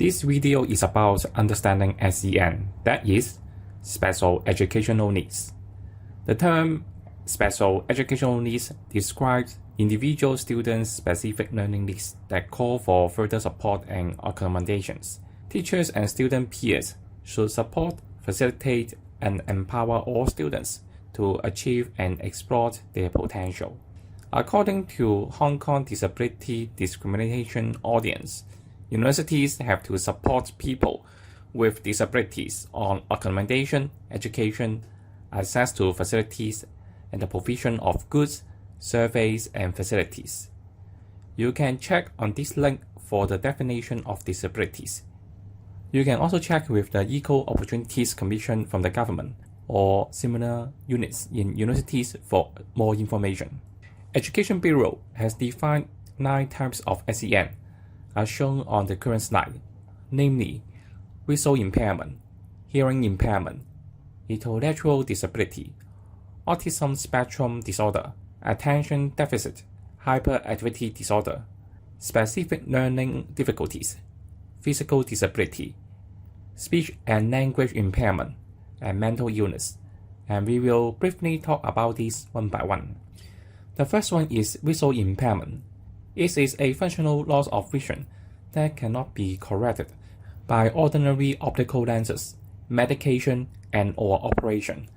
This video is about understanding SEN, that is, Special Educational Needs. The term Special Educational Needs describes individual students' specific learning needs that call for further support and accommodations. Teachers and student peers should support, facilitate, and empower all students to achieve and explore their potential. According to Hong Kong Disability Discrimination Audience, universities have to support people with disabilities on accommodation, education, access to facilities, and the provision of goods, surveys, and facilities. You can check on this link for the definition of disabilities. You can also check with the Equal Opportunities Commission from the government or similar units in universities for more information. Education Bureau has defined 9 types of SEN, as shown on the current slide, namely visual impairment, hearing impairment, intellectual disability, autism spectrum disorder, attention deficit, hyperactivity disorder, specific learning difficulties, physical disability, speech and language impairment, and mental illness, and we will briefly talk about these one by one. The first one is visual impairment. It is a functional loss of vision that cannot be corrected by ordinary optical lenses, medication, and/or operation.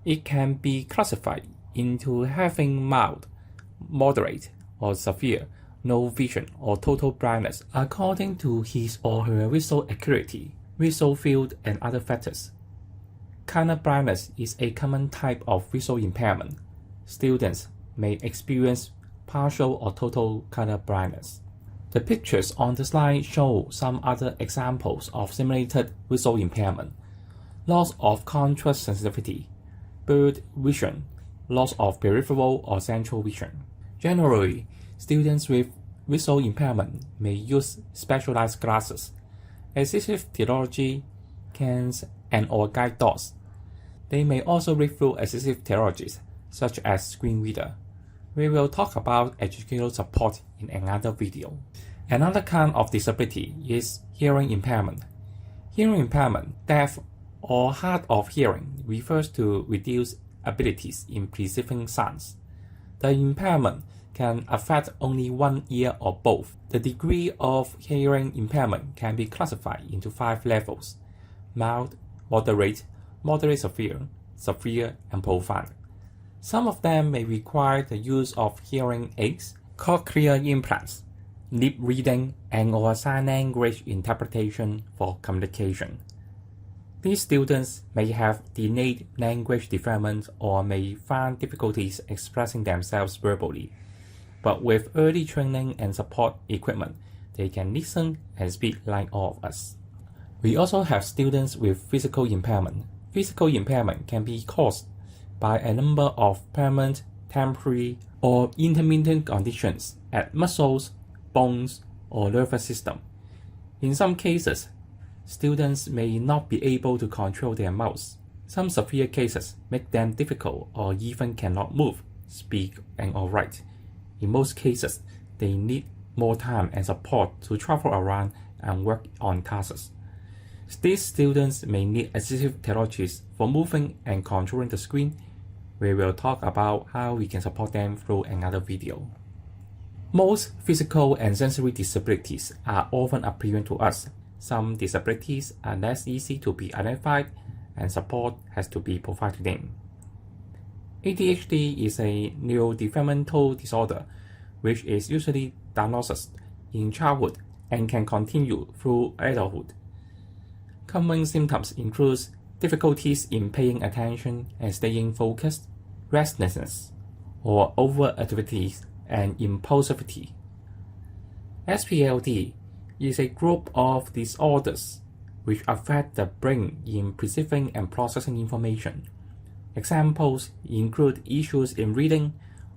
It can be classified into having mild, moderate, or severe no vision or total blindness according to his or her visual acuity, visual field, and other factors. Color blindness is a common type of visual impairment. Students may experience partial or total color blindness. The pictures on the slide show some other examples of simulated visual impairment: loss of contrast sensitivity, blurred vision, loss of peripheral or central vision. Generally, students with visual impairment may use specialized glasses, assistive technology, cans, and/or guide dogs. They may also read through assistive technologies such as screen reader. We will talk about educational support in another video. Another kind of disability is hearing impairment. Hearing impairment, deaf, or hard of hearing refers to reduced abilities in perceiving sounds. The impairment can affect only one ear or both. The degree of hearing impairment can be classified into 5 levels: mild, moderate, moderate severe, severe, and profound. Some of them may require the use of hearing aids, cochlear implants, lip reading, and/or sign language interpretation for communication. These students may have delayed language development or may find difficulties expressing themselves verbally, but with early training and support equipment, they can listen and speak like all of us. We also have students with physical impairment. Physical impairment can be caused by a number of permanent, temporary, or intermittent conditions at muscles, bones, or nervous system. In some cases, students may not be able to control their mouths. Some severe cases make them difficult or even cannot move, speak, and/or write. In most cases, they need more time and support to travel around and work on tasks. These students may need assistive technologies for moving and controlling the screen. We will talk about how we can support them through another video. Most physical and sensory disabilities are often apparent to us. Some disabilities are less easy to be identified and support has to be provided to them. ADHD is a neurodevelopmental disorder which is usually diagnosed in childhood and can continue through adulthood. Common symptoms include difficulties in paying attention and staying focused, restlessness, or overactivity and impulsivity. SPLD is a group of disorders which affect the brain in perceiving and processing information. Examples include issues in reading,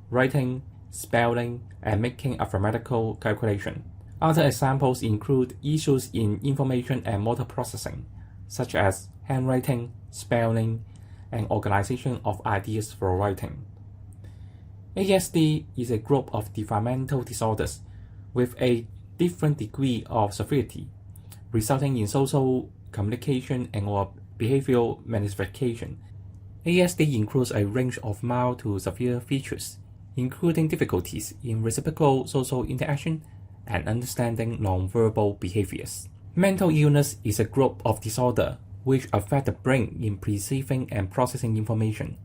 writing, spelling, and making arithmetical calculation. Other examples include issues in information and motor processing, such as handwriting, spelling, and organization of ideas for writing. ASD is a group of developmental disorders with a different degree of severity, resulting in social communication and/or behavioral manifestation. ASD includes a range of mild to severe features, including difficulties in reciprocal social interaction and understanding nonverbal behaviors. Mental illness is a group of disorder which affect the brain in perceiving and processing information,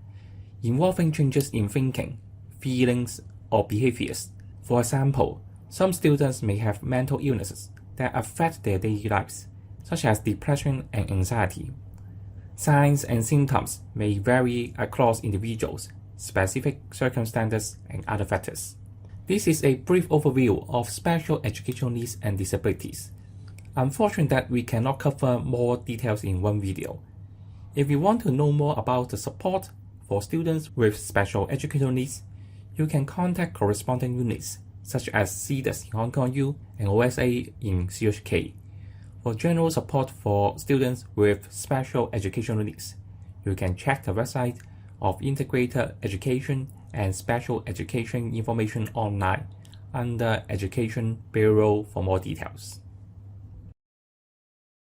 involving changes in thinking, feelings, or behaviors. For example, some students may have mental illnesses that affect their daily lives, such as depression and anxiety. Signs and symptoms may vary across individuals, specific circumstances, and other factors. This is a brief overview of special educational needs and disabilities. Unfortunately that we cannot cover more details in one video. If you want to know more about the support for students with special educational needs, you can contact corresponding units such as CDES in Hong Kong U and OSA in CHK. For general support for students with special educational needs, you can check the website of Integrated Education and Special Education Information online under Education Bureau for more details.